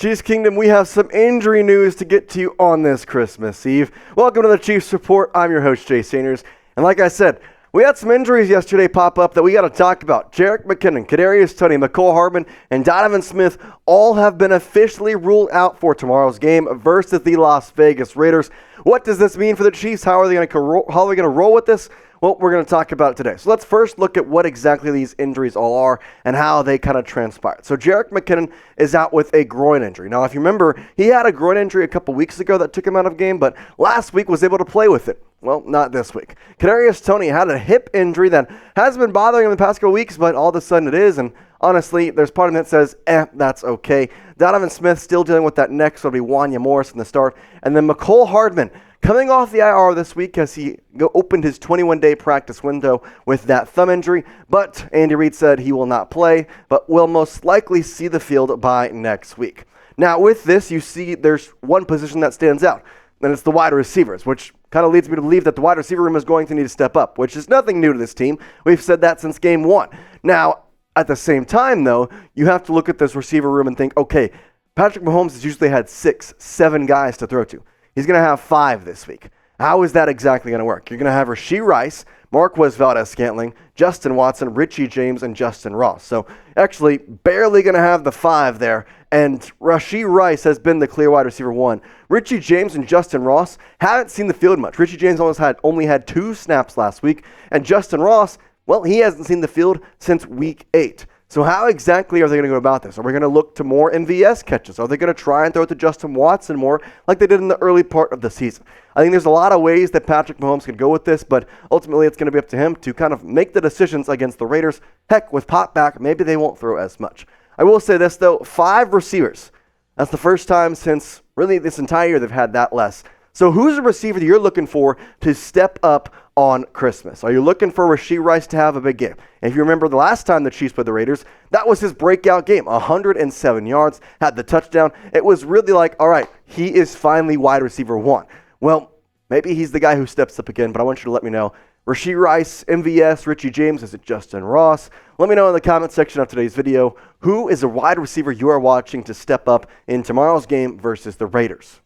Chiefs Kingdom, we have some injury news to get to you on this Christmas Eve. Welcome to the Chiefs Report. I'm your host, Jay Sanders. And like I said, we had some injuries yesterday pop up that we got to talk about. Jerick McKinnon, Kadarius Toney, Mecole, Hardman, and Donovan Smith all have been officially ruled out for tomorrow's game versus the Las Vegas Raiders. What does this mean for the Chiefs? How are we going to roll with this? Well, we're going to talk about it today. So let's first look at what exactly these injuries all are and how they kind of transpired. So Jerick McKinnon is out with a groin injury. Now, if you remember, he had a groin injury a couple weeks ago that took him out of game, but last week was able to play with it. Well, not this week. Kadarius Toney had a hip injury that has been bothering him the past couple weeks, but all of a sudden it is, and honestly, there's part of me that says, that's okay. Donovan Smith still dealing with that neck, so it'll be Wanya Morris in the start. And then Mecole Hardman coming off the IR this week as he opened his 21-day practice window with that thumb injury. But Andy Reid said he will not play, but will most likely see the field by next week. Now, with this, you see there's one position that stands out, and it's the wide receivers, which kind of leads me to believe that the wide receiver room is going to need to step up, which is nothing new to this team. We've said that since game one. Now, at the same time, though, you have to look at this receiver room and think, okay, Patrick Mahomes has usually had 6, 7 guys to throw to. He's going to have 5 this week. How is that exactly going to work? You're going to have Rashee Rice, Marquez Valdes-Scantling, Justin Watson, Richie James, and Justin Ross. So actually barely going to have the 5 there. And Rashee Rice has been the clear wide receiver 1. Richie James and Justin Ross haven't seen the field much. Richie James only had 2 snaps last week. And Justin Ross, well, he hasn't seen the field since week 8. So how exactly are they going to go about this? Are we going to look to more MVS catches? Are they going to try and throw it to Justin Watson more like they did in the early part of the season? I think there's a lot of ways that Patrick Mahomes could go with this, but ultimately it's going to be up to him to kind of make the decisions against the Raiders. Heck, with Pop back, maybe they won't throw as much. I will say this, though, 5 receivers. That's the first time since really this entire year they've had that less. So who's a receiver that you're looking for to step up on Christmas? Are you looking for Rashee Rice to have a big game? And if you remember the last time the Chiefs played the Raiders, that was his breakout game. 107 yards, had the touchdown. It was really like, all right, he is finally wide receiver 1. Well, maybe he's the guy who steps up again, but I want you to let me know. Rashee Rice, MVS, Richie James, is it Justin Ross? Let me know in the comment section of today's video, who is a wide receiver you are watching to step up in tomorrow's game versus the Raiders?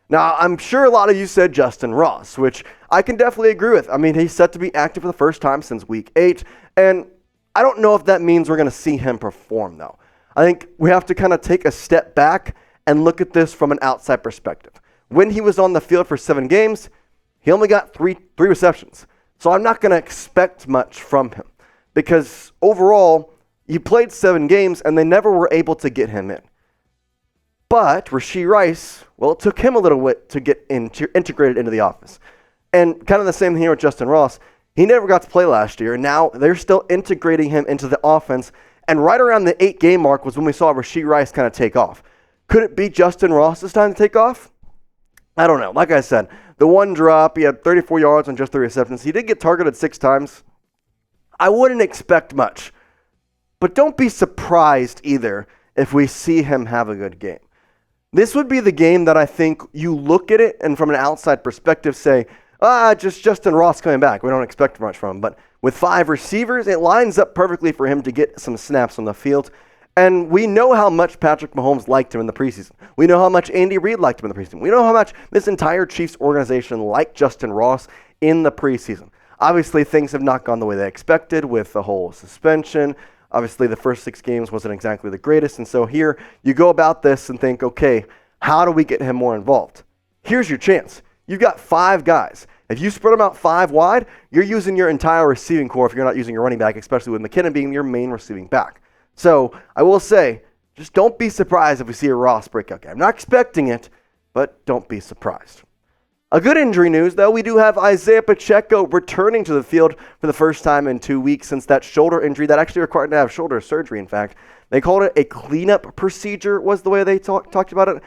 Now, I'm sure a lot of you said Justin Ross, which I can definitely agree with. I mean, he's set to be active for the first time since week 8, and I don't know if that means we're going to see him perform, though. I think we have to kind of take a step back and look at this from an outside perspective. When he was on the field for 7 games, he only got three receptions. So I'm not going to expect much from him because overall, he played 7 games, and they never were able to get him in. But Rashee Rice, well, it took him a little bit to get integrated into the offense. And kind of the same thing here with Justin Ross. He never got to play last year, and now they're still integrating him into the offense. And right around the 8-game mark was when we saw Rashee Rice kind of take off. Could it be Justin Ross's time to take off? I don't know. Like I said, the one drop, he had 34 yards on just 3 receptions. He did get targeted 6 times. I wouldn't expect much. But don't be surprised either if we see him have a good game. This would be the game that I think you look at it and from an outside perspective say, just Justin Ross coming back. We don't expect much from him. But with 5 receivers, it lines up perfectly for him to get some snaps on the field. And we know how much Patrick Mahomes liked him in the preseason. We know how much Andy Reid liked him in the preseason. We know how much this entire Chiefs organization liked Justin Ross in the preseason. Obviously, things have not gone the way they expected with the whole suspension. Obviously, the first 6 games wasn't exactly the greatest. And so here you go about this and think, okay, how do we get him more involved? Here's your chance. You've got 5 guys. If you spread them out 5 wide, you're using your entire receiving core if you're not using your running back, especially with McKinnon being your main receiving back. So I will say, just don't be surprised if we see a Ross breakout game. I'm not expecting it, but don't be surprised. A good injury news, though, we do have Isiah Pacheco returning to the field for the first time in 2 weeks since that shoulder injury that actually required to have shoulder surgery, in fact. They called it a cleanup procedure was the way they talked about it.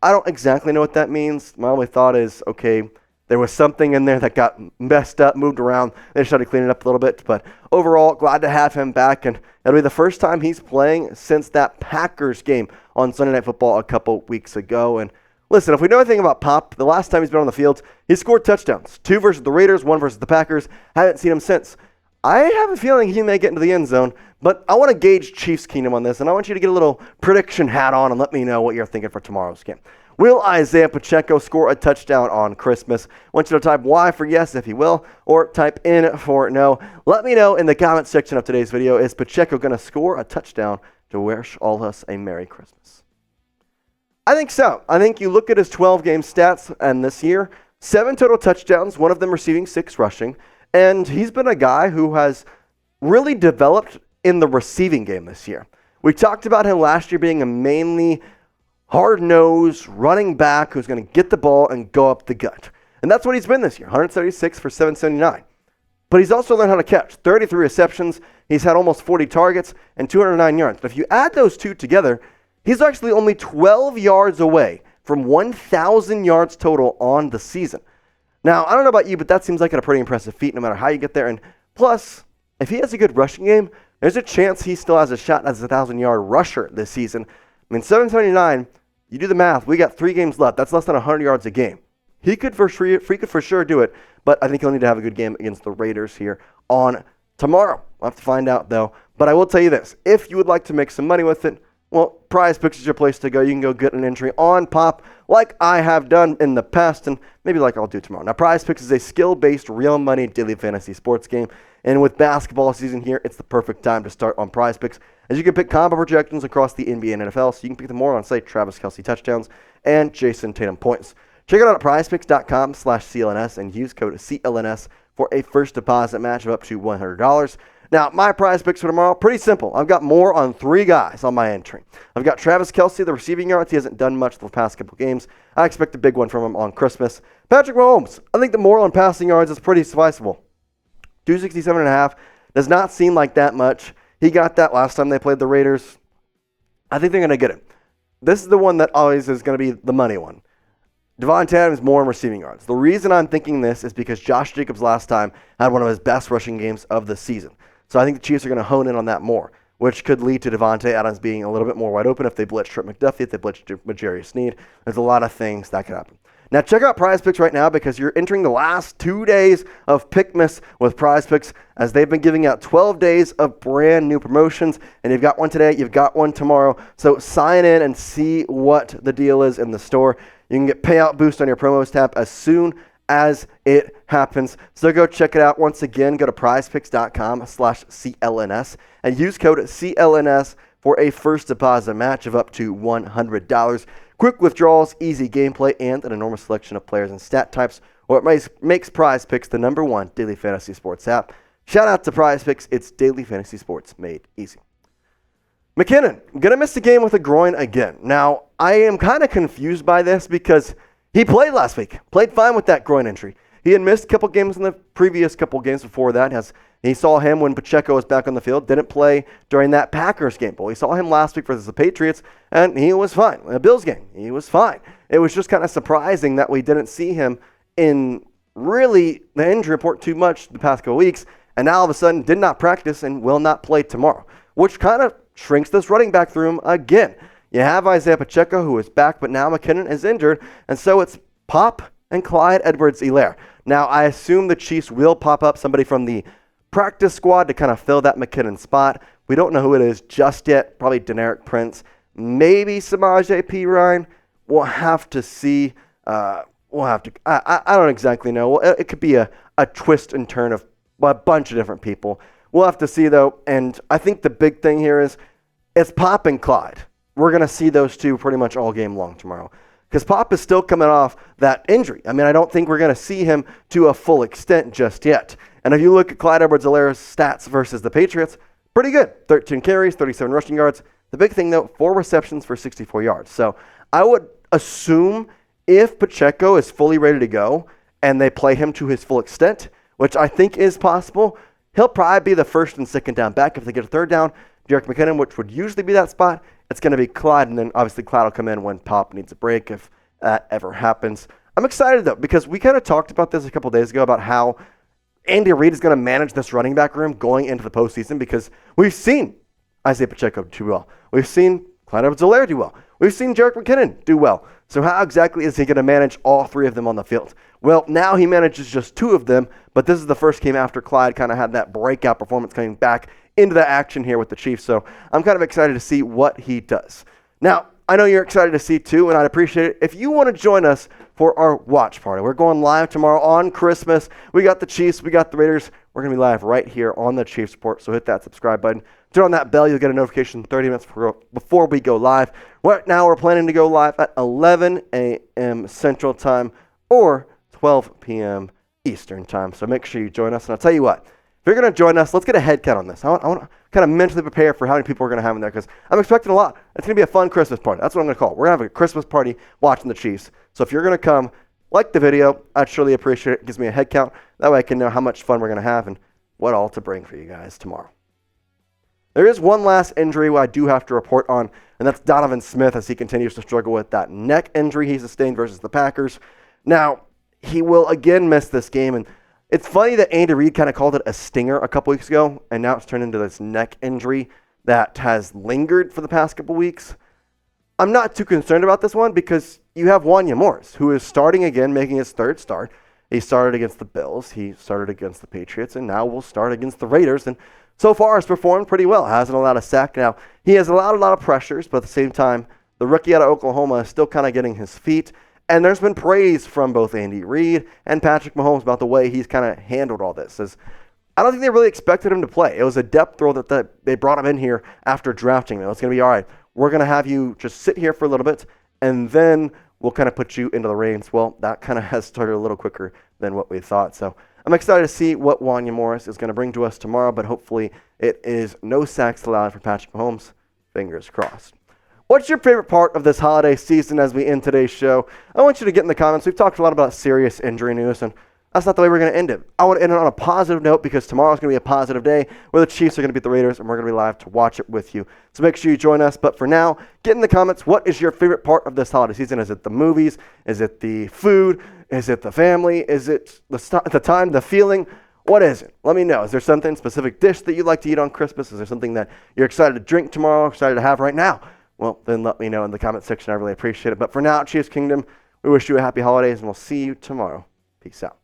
I don't exactly know what that means. My only thought is, okay, there was something in there that got messed up, moved around. They just tried to clean it up a little bit. But overall, glad to have him back. And it'll be the first time he's playing since that Packers game on Sunday Night Football a couple weeks ago. And listen, if we know anything about Pop, the last time he's been on the field, he scored touchdowns. 2 versus the Raiders, 1 versus the Packers. Haven't seen him since. I have a feeling he may get into the end zone, but I want to gauge Chiefs Kingdom on this, and I want you to get a little prediction hat on and let me know what you're thinking for tomorrow's game. Will Isiah Pacheco score a touchdown on Christmas? I want you to type Y for yes if he will, or type N for no. Let me know in the comment section of today's video, is Pacheco going to score a touchdown to wish all of us a Merry Christmas? I think so. I think you look at his 12-game stats, and this year, 7 total touchdowns, one of them receiving 6 rushing, and he's been a guy who has really developed in the receiving game this year. We talked about him last year being a mainly hard-nosed running back who's going to get the ball and go up the gut. And that's what he's been this year, 136 for 779. But he's also learned how to catch. 33 receptions, he's had almost 40 targets, and 209 yards. But if you add those two together, he's actually only 12 yards away from 1,000 yards total on the season. Now, I don't know about you, but that seems like a pretty impressive feat no matter how you get there. And plus, if he has a good rushing game, there's a chance he still has a shot as a 1,000-yard rusher this season. I mean, 779, you do the math, we got 3 games left. That's less than 100 yards a game. He could for sure do it, but I think he'll need to have a good game against the Raiders here on tomorrow. We'll have to find out, though. But I will tell you this. If you would like to make some money with it, well, Prize Picks is your place to go. You can go get an entry on Pop like I have done in the past, and maybe like I'll do tomorrow. Now, Prize Picks is a skill-based, real money daily fantasy sports game. And with basketball season here, it's the perfect time to start on Prize Picks, as you can pick combo projections across the NBA and NFL, so you can pick them more on, say, Travis Kelce touchdowns and Jason Tatum points. Check it out at prizepicks.com/CLNS and use code CLNS for a first deposit match of up to $100. Now, my Prize Picks for tomorrow, pretty simple. I've got more on 3 guys on my entry. I've got Travis Kelce, the receiving yards. He hasn't done much the past couple games. I expect a big one from him on Christmas. Patrick Mahomes, I think the more on passing yards is pretty sufficeable. 267.5 does not seem like that much. He got that last time they played the Raiders. I think they're going to get it. This is the one that always is going to be the money one. Devontae Adams more in receiving yards. The reason I'm thinking this is because Josh Jacobs last time had one of his best rushing games of the season. So I think the Chiefs are going to hone in on that more, which could lead to Devontae Adams being a little bit more wide open if they blitz Trent McDuffie, if they blitz Sneed. There's a lot of things that could happen. Now, check out Prize Picks right now because you're entering the last 2 days of Pickmas with Prize Picks, as they've been giving out 12 days of brand new promotions. And you've got one today, you've got one tomorrow. So sign in and see what the deal is in the store. You can get payout boost on your promos tab as soon as it happens. So go check it out. Once again, go to prizepicks.com/CLNS and use code CLNS for a first deposit match of up to $100. Quick withdrawals, easy gameplay, and an enormous selection of players and stat types, what makes Prize Picks the #1 daily fantasy sports app. Shout out to Prize Picks. It's daily fantasy sports made easy. McKinnon, going to miss the game with a groin again. Now, I am kind of confused by this because he played last week. Played fine with that groin injury. He had missed a couple games in the previous couple games before that. He saw him when Pacheco was back on the field. Didn't play during that Packers game. But we saw him last week versus the Patriots, and he was fine. In the Bills game, he was fine. It was just kind of surprising that we didn't see him in really the injury report too much the past couple weeks, and now all of a sudden did not practice and will not play tomorrow, which kind of shrinks this running back room again. You have Isiah Pacheco, who is back, but now McKinnon is injured, and so it's Pop and Clyde Edwards-Helaire. Now, I assume the Chiefs will pop up somebody from the practice squad to kind of fill that McKinnon spot. We don't know who it is just yet. Probably Derrick Prince. Maybe Samaje Perine. We'll have to see. I don't exactly know. It could be a twist and turn of a bunch of different people. We'll have to see, though. And I think the big thing here is it's Pop and Clyde. We're going to see those two pretty much all game long tomorrow, because Pop is still coming off that injury. I mean, I don't think we're going to see him to a full extent just yet. And if you look at Clyde Edwards-Helaire's stats versus the Patriots, pretty good. 13 carries, 37 rushing yards. The big thing, though, 4 receptions for 64 yards. So I would assume if Pacheco is fully ready to go and they play him to his full extent, which I think is possible, he'll probably be the first and second down back. If they get a third down, Jerick McKinnon, which would usually be that spot, it's going to be Clyde, and then obviously Clyde will come in when Pop needs a break if that ever happens. I'm excited, though, because we kind of talked about this a couple days ago about how Andy Reid is going to manage this running back room going into the postseason, because we've seen Isiah Pacheco do well. We've seen Clyde Edwards-Helaire do well. we've seen Jerick McKinnon do well. So how exactly is he going to manage all three of them on the field? Well, now he manages just two of them, but this is the first game after Clyde kind of had that breakout performance coming back into the action here with the Chiefs. So I'm kind of excited to see what he does. Now, I know you're excited to see too, and I'd appreciate it if you want to join us for our watch party. We're going live tomorrow on Christmas. We got the Chiefs, we got the Raiders. We're going to be live right here on the Chiefs Report, so hit that subscribe button. Turn on that bell. You'll get a notification 30 minutes before we go live. Right now, we're planning to go live at 11 a.m. Central Time or 12 p.m. Eastern Time. So make sure you join us. And I'll tell you what, if you're going to join us, let's get a head count on this. I want to kind of mentally prepare for how many people we're going to have in there because I'm expecting a lot. It's going to be a fun Christmas party. That's what I'm going to call it. We're going to have a Christmas party watching the Chiefs. So if you're going to come, like the video, I'd surely appreciate it. It gives me a head count. That way I can know how much fun we're going to have and what all to bring for you guys tomorrow. There is one last injury I do have to report on, and that's Donovan Smith as he continues to struggle with that neck injury he sustained versus the Packers. Now, he will again miss this game, and it's funny that Reid kind of called it a stinger a couple weeks ago, and now it's turned into this neck injury that has lingered for the past couple weeks. I'm not too concerned about this one because you have Wanya Morris, who is starting again, making his third start. He started against the Bills, he started against the Patriots, and now will start against the Raiders, and so far has performed pretty well. Hasn't allowed a sack. Now, he has allowed a lot of pressures, but at the same time, the rookie out of Oklahoma is still kind of getting his feet. And there's been praise from both Reid and Patrick Mahomes about the way he's kind of handled all this. I don't think they really expected him to play. It was a depth throw that they brought him in here after drafting him. It's going to be, all right, we're going to have you just sit here for a little bit, and then we'll kind of put you into the reins. Well, that kind of has started a little quicker than what we thought. So I'm excited to see what Wanya Morris is going to bring to us tomorrow, but hopefully it is no sacks allowed for Patrick Mahomes. Fingers crossed. What's your favorite part of this holiday season as we end today's show? I want you to get in the comments. We've talked a lot about serious injury news, and that's not the way we're going to end it. I want to end it on a positive note because tomorrow's going to be a positive day where the Chiefs are going to beat the Raiders, and we're going to be live to watch it with you. So make sure you join us. But for now, get in the comments. What is your favorite part of this holiday season? Is it the movies? Is it the food? Is it the family? Is it the time, the feeling? What is it? Let me know. Is there something, specific dish that you'd like to eat on Christmas? Is there something that you're excited to drink tomorrow, excited to have right now? Well, then let me know in the comment section. I really appreciate it. But for now, Chiefs Kingdom, we wish you a happy holidays, and we'll see you tomorrow. Peace out.